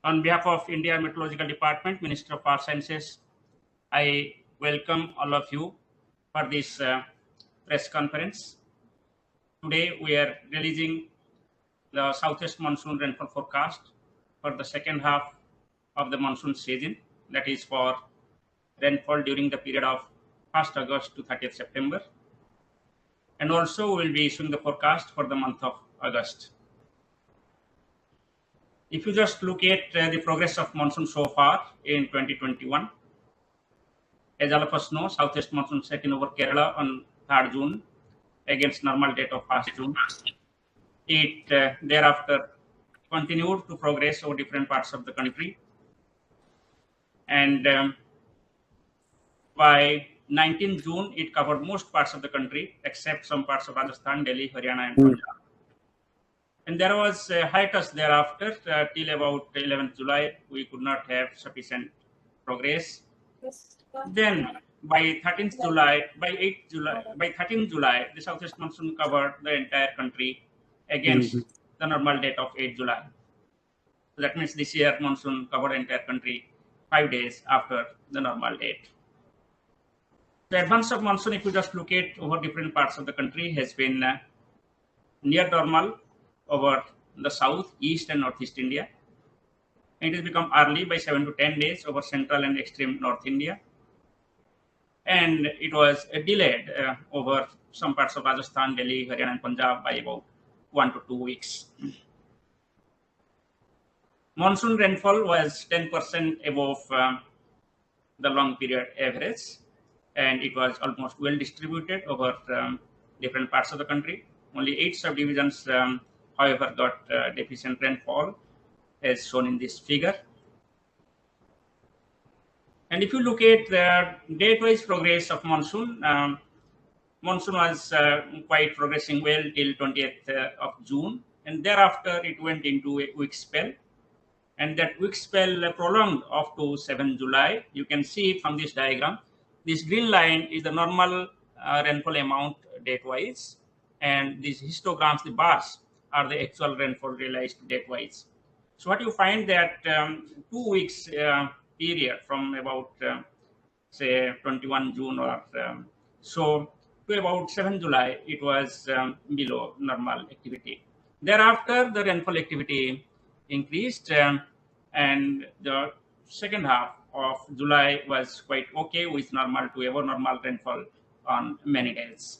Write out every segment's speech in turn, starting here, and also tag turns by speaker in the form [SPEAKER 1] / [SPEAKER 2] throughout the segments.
[SPEAKER 1] On behalf of India Meteorological Department, Minister of Earth Sciences, I welcome all of you for this press conference. Today we are releasing the southwest monsoon rainfall forecast for the second half of the monsoon season, that is for rainfall during the period of 1st August to 30th September. And also we will be issuing the forecast for the month of August. If you just look at the progress of monsoon so far in 2021, as all of us know, southwest monsoon set in over Kerala on 3rd June against normal date of 1st June. It thereafter continued to progress over different parts of the country. And by 19th June, it covered most parts of the country except some parts of Rajasthan, Delhi, Haryana, and Punjab. And there was a hiatus thereafter till about 11th July. We could not have sufficient progress. Then by 13th July, by 13th July, the southwest monsoon covered the entire country against the normal date of 8th July. So that means this year monsoon covered the entire country 5 days after the normal date. The advance of monsoon, if you just look at over different parts of the country, has been near normal over the south, east, and northeast India. It has become early by 7 to 10 days over central and extreme North India. And it was delayed over some parts of Rajasthan, Delhi, Haryana, and Punjab by about 1 to 2 weeks. Monsoon rainfall was 10% above the long period average, and it was almost well distributed over different parts of the country. Only 8 subdivisions, however, got deficient rainfall, as shown in this figure. And if you look at the date-wise progress of monsoon, monsoon was quite progressing well till 20th of June, and thereafter it went into a weak spell. And that weak spell prolonged up to 7th July. You can see from this diagram, this green line is the normal rainfall amount date-wise, and these histograms, the bars, are the actual rainfall realized date-wise. So what you find that 2 weeks period from about say 21 June or so to about 7 July, it was below normal activity. Thereafter, the rainfall activity increased, and the second half of July was quite okay with normal to above normal rainfall on many days.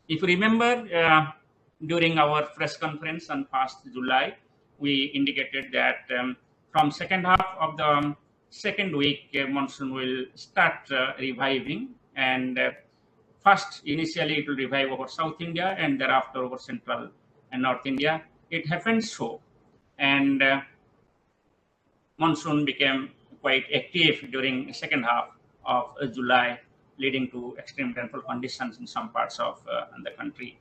[SPEAKER 1] If you remember, during our press conference on 1st July, we indicated that from second half of the second week, monsoon will start reviving, and first initially it will revive over South India and thereafter over Central and North India. It happened so, and monsoon became quite active during the second half of July, leading to extreme rainfall conditions in some parts of the country.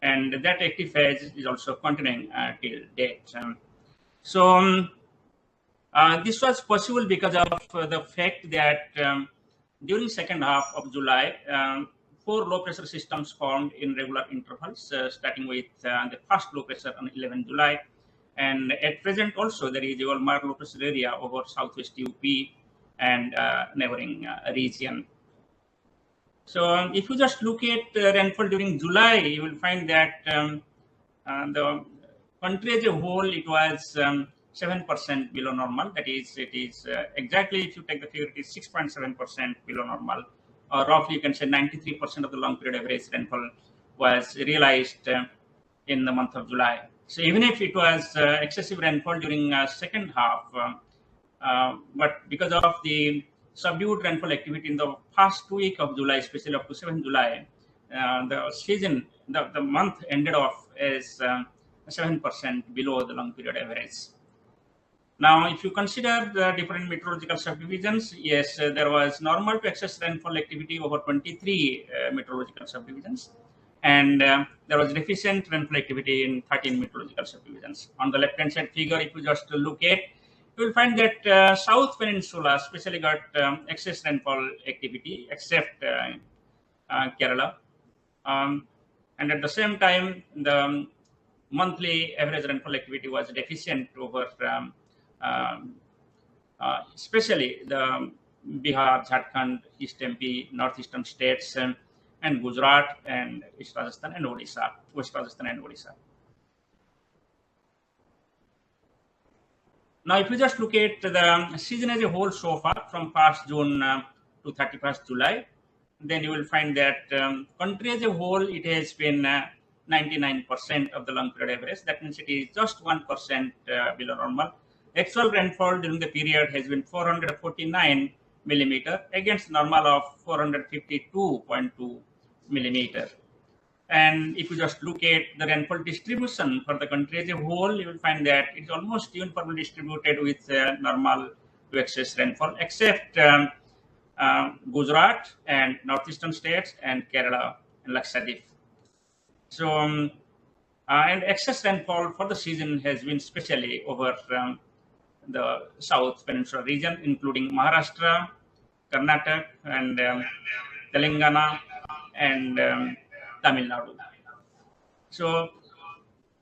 [SPEAKER 1] And that active phase is also continuing till date. This was possible because of the fact that during second half of July, 4 low pressure systems formed in regular intervals, starting with the first low pressure on 11 July. And at present also there is a mild low pressure area over southwest UP and neighboring region. So if you just look at rainfall during July, you will find that the country as a whole, it was 7% below normal. That is, it is exactly, if you take the figure, it is 6.7% below normal. Or roughly you can say 93% of the long period average rainfall was realized in the month of July. So even if it was excessive rainfall during second half, but because of the subdued rainfall activity in the first week of July, especially up to 7th July, the season, the month ended off as 7% below the long period average. Now, if you consider the different meteorological subdivisions, yes, there was normal to excess rainfall activity over 23 meteorological subdivisions, and there was deficient rainfall activity in 13 meteorological subdivisions. On the left-hand side figure, if you just look at, you will find that South Peninsula especially got excess rainfall activity, except Kerala. And at the same time, the monthly average rainfall activity was deficient over especially the Bihar, Jharkhand, East MP, northeastern states, and Gujarat, and East Rajasthan and Odisha, West Rajasthan and Odisha. Now, if you just look at the season as a whole so far, from 1st June to 31st July, then you will find that country as a whole, it has been 99% of the long period average. That means it is just 1% below normal. Actual rainfall during the period has been 449 millimeter against normal of 452.2 millimeter. And if you just look at the rainfall distribution for the country as a whole, you will find that it's almost uniformly distributed with normal to excess rainfall, except Gujarat and northeastern states and Kerala and Lakshadweep. So, and excess rainfall for the season has been especially over the South Peninsula region, including Maharashtra, Karnataka, and Telangana, and Tamil Nadu. So,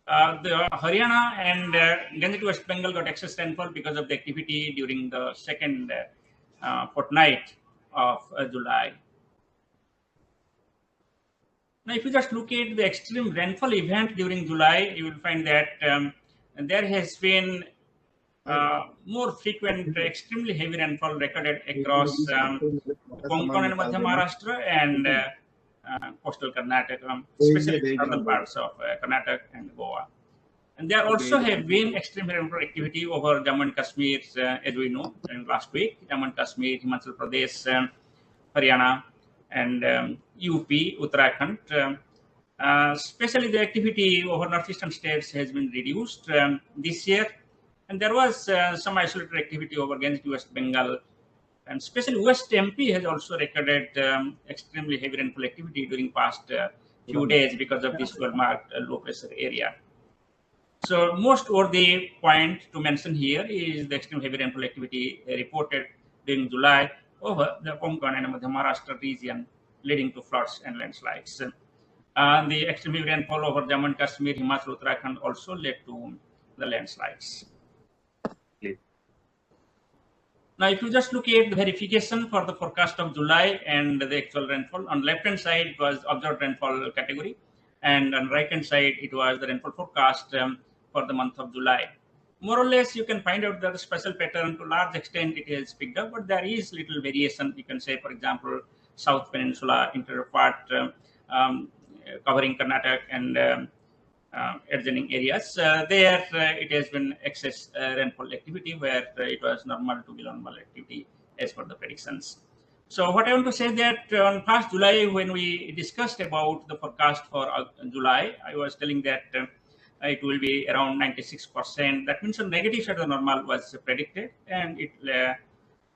[SPEAKER 1] the Haryana and Ganges to West Bengal got excess rainfall because of the activity during the second fortnight of July. Now, if you just look at the extreme rainfall event during July, you will find that there has been more frequent, extremely heavy rainfall recorded across Konkan and Madhya Maharashtra and coastal Karnataka, especially southern parts of Karnataka and Goa. And there also have been extreme rainfall activity over Jammu and Kashmir, as we know, last week. Jammu and Kashmir, Himachal Pradesh, Haryana, and UP, Uttarakhand. Especially the activity over northeastern states has been reduced this year. And there was some isolated activity over Ganges to West Bengal. And especially West MP has also recorded extremely heavy rainfall activity during past few days because of this well-marked low pressure area. So most worthy point to mention here is the extreme heavy rainfall activity reported during July over the Konkan and Madhya Maharashtra region, leading to floods and landslides. The extreme heavy rainfall over Jammu and Kashmir, Himachal, Uttarakhand also led to the landslides. Now, if you just look at the verification for the forecast of July and the actual rainfall, on left-hand side it was observed rainfall category, and on right-hand side it was the rainfall forecast for the month of July. More or less, you can find out that the special pattern to large extent it is picked up, but there is little variation. You can say, for example, South Peninsula interior part covering Karnataka and adjoining areas. There it has been excess rainfall activity where it was normal to below normal activity as per the predictions. So what I want to say that on 1st July, when we discussed about the forecast for July, I was telling that it will be around 96%. That means the negative side of the normal was predicted, and it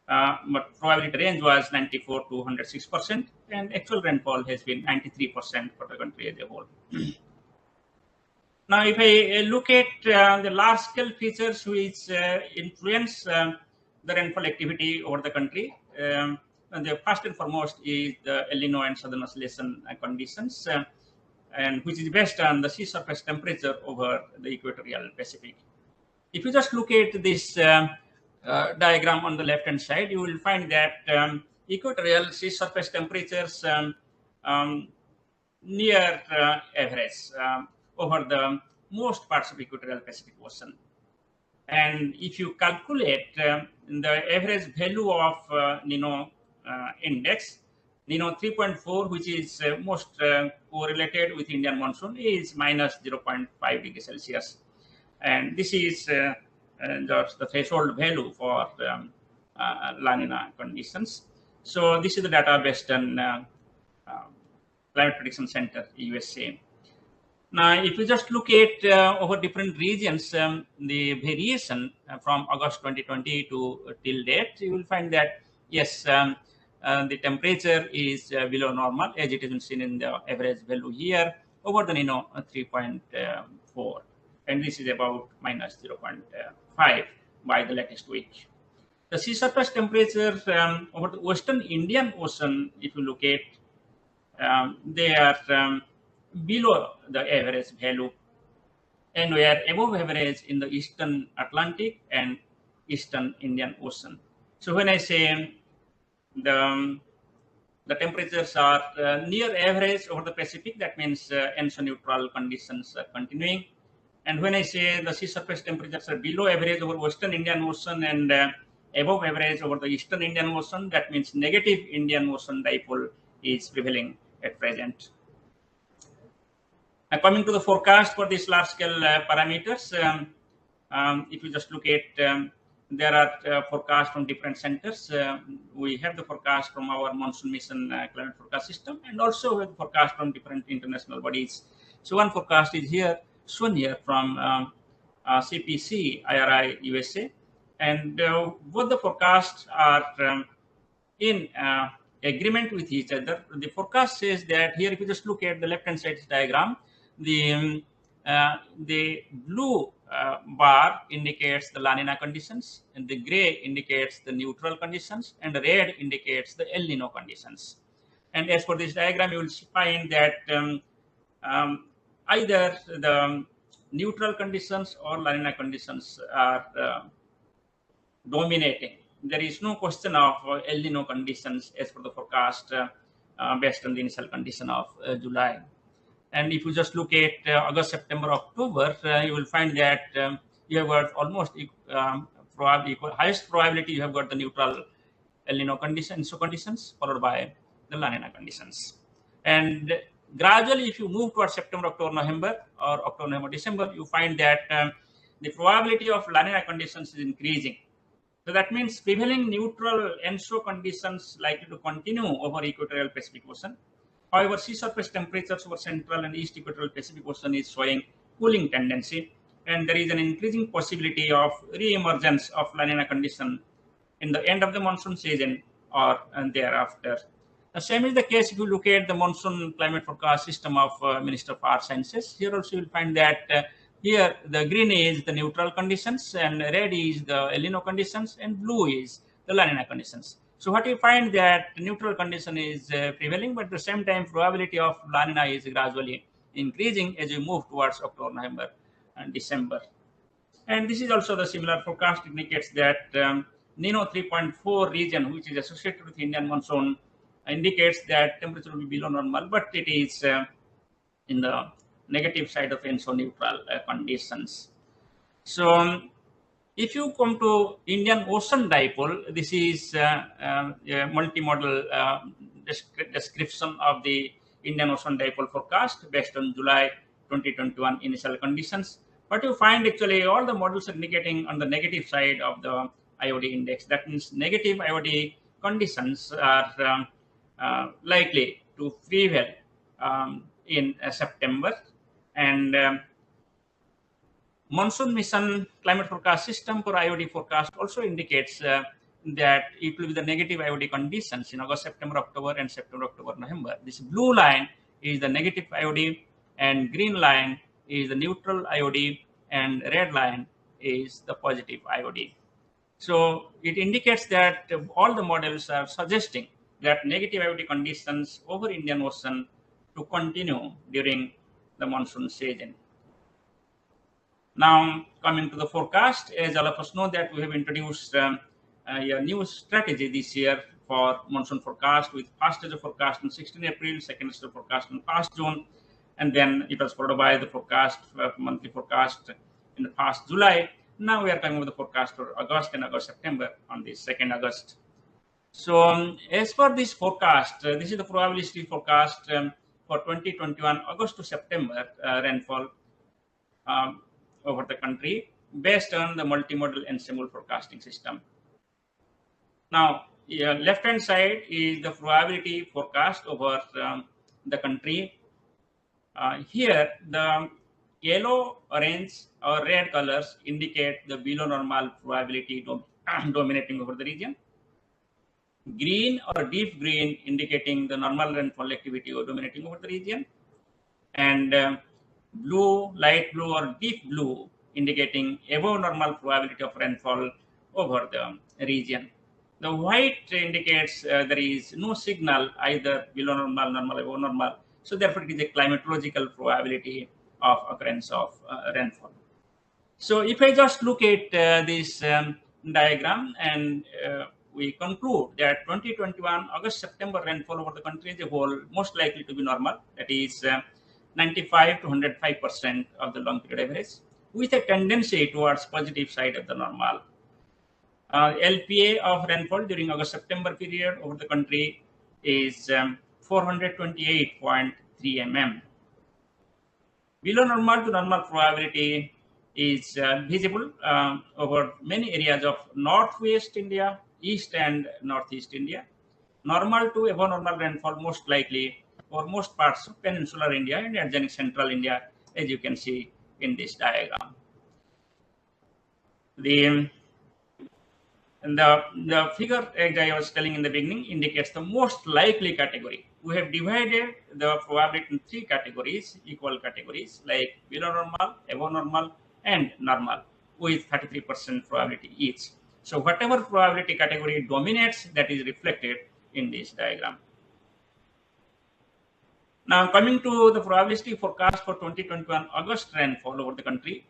[SPEAKER 1] but probability range was 94 to 106%, and actual rainfall has been 93% for the country as a whole. Now, if I look at the large-scale features which influence the rainfall activity over the country, and the first and foremost is the El Nino and Southern Oscillation conditions, and which is based on the sea surface temperature over the equatorial Pacific. If you just look at this diagram on the left-hand side, you will find that equatorial sea surface temperatures near average over the most parts of equatorial Pacific Ocean. And if you calculate the average value of Nino index, Nino 3.4, which is most correlated with Indian monsoon, is minus 0.5 degrees Celsius. And this is just the threshold value for La Nina conditions. So this is the data based on Climate Prediction Center, USA. Now, if you just look at over different regions, the variation from August 2020 to till date, you will find that, yes, the temperature is below normal, as it has been seen in the average value here over the Nino 3.4. And this is about minus 0.5 by the latest week. The sea surface temperature over the Western Indian Ocean, if you look at, they are below the average value, and we are above average in the Eastern Atlantic and Eastern Indian Ocean. So when I say the temperatures are near average over the Pacific, that means ENSO neutral conditions are continuing. And when I say the sea surface temperatures are below average over Western Indian Ocean and above average over the Eastern Indian Ocean, that means negative Indian Ocean dipole is prevailing at present. Coming to the forecast for these large scale parameters, if you just look at there are forecasts from different centers. We have the forecast from our monsoon mission climate forecast system, and also we have the forecast from different international bodies. So one forecast is here shown here from CPC IRI USA, and both the forecasts are in agreement with each other. The forecast says that here, if you just look at the left hand side diagram, the blue bar indicates the La Nina conditions, and the gray indicates the neutral conditions, and the red indicates the El Nino conditions. And as for this diagram, you will find that either the neutral conditions or La Nina conditions are dominating. There is no question of El Nino conditions as per the forecast based on the initial condition of July. And if you just look at August, September, October, you will find that you have got almost highest probability you have got the neutral El Nino conditions, followed by the La Nina conditions. And gradually, if you move towards September, October, November, or October, November, December, you find that the probability of La Nina conditions is increasing. So that means prevailing neutral ENSO conditions likely to continue over equatorial Pacific Ocean. However, sea surface temperatures over central and east equatorial Pacific Ocean is showing cooling tendency, and there is an increasing possibility of re-emergence of La Nina condition in the end of the monsoon season or thereafter. The same is the case if you look at the monsoon climate forecast system of Minister of Earth Sciences. Here also you will find that here the green is the neutral conditions, and red is the El Nino conditions, and blue is the La Nina conditions. So what you find that neutral condition is prevailing, but at the same time probability of La Nina is gradually increasing as you move towards October, November, and December. And this is also the similar forecast indicates that Nino 3.4 region, which is associated with Indian monsoon, indicates that temperature will be below normal, but it is in the negative side of ENSO neutral conditions. So if you come to Indian Ocean dipole, this is a multimodal description of the Indian Ocean dipole forecast based on July 2021 initial conditions. But you find actually all the models are indicating on the negative side of the IOD index. That means negative IOD conditions are likely to prevail in September. And monsoon mission climate forecast system for IOD forecast also indicates that it will be the negative IOD conditions in August, September, October, and September, October, November. This blue line is the negative IOD, and green line is the neutral IOD, and red line is the positive IOD. So it indicates that all the models are suggesting that negative IOD conditions over Indian Ocean to continue during the monsoon season. Now, coming to the forecast, as all of us know that we have introduced a new strategy this year for monsoon forecast, with first stage of forecast on 16 April, second stage of forecast on 1st June, and then it was followed by the forecast, monthly forecast in the 1st July. Now we are coming with the forecast for August and August, September on the 2nd August. So as for this forecast, this is the probabilistic forecast for 2021 August to September rainfall over the country based on the multimodal ensemble forecasting system. Now, left hand side is the probability forecast over the country. Here, the yellow, orange, or red colors indicate the below normal probability dominating over the region. Green or deep green indicating the normal rainfall activity or dominating over the region, and blue, light blue, or deep blue indicating above normal probability of rainfall over the region. The white indicates there is no signal either below normal, normal, above normal. So therefore, it is a climatological probability of occurrence of rainfall. So if I just look at this diagram, and we conclude that 2021 August-September rainfall over the country as a whole most likely to be normal, that is 95 to 105% of the long period average, with a tendency towards positive side of the normal. LPA of rainfall during August-September period over the country is 428.3 mm. Below normal to normal probability is visible over many areas of northwest India, east and northeast India. Normal to above normal rainfall most likely over most parts of peninsular India and adjacent central India, as you can see in this diagram. The figure, as I was telling in the beginning, indicates the most likely category. We have divided the probability in three categories, equal categories, like below normal, above normal, and normal, with 33% probability each. So whatever probability category dominates, that is reflected in this diagram. Now, coming to the probability forecast for 2021 August rainfall over the country,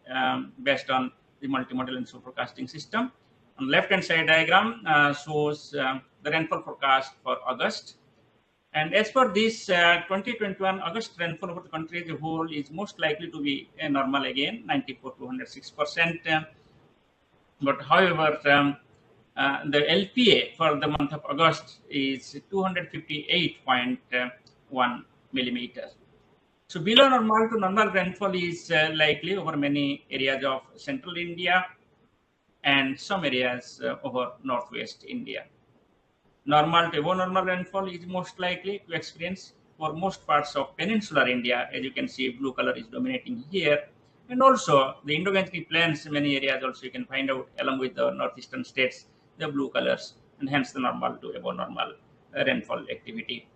[SPEAKER 1] based on the multimodal and forecasting system. On left-hand side diagram shows the rainfall forecast for August. And as per this, 2021 August rainfall over the country as a whole is most likely to be normal again, 94 to 106%. But however, the LPA for the month of August is 258.1 millimeters. So below normal to normal rainfall is likely over many areas of central India and some areas over northwest India. Normal to above normal rainfall is most likely to experience for most parts of peninsular India. As you can see, blue color is dominating here. And also the Indo-Gangetic plains, many areas also you can find out along with the northeastern states, the blue colors, and hence the normal to above normal rainfall activity.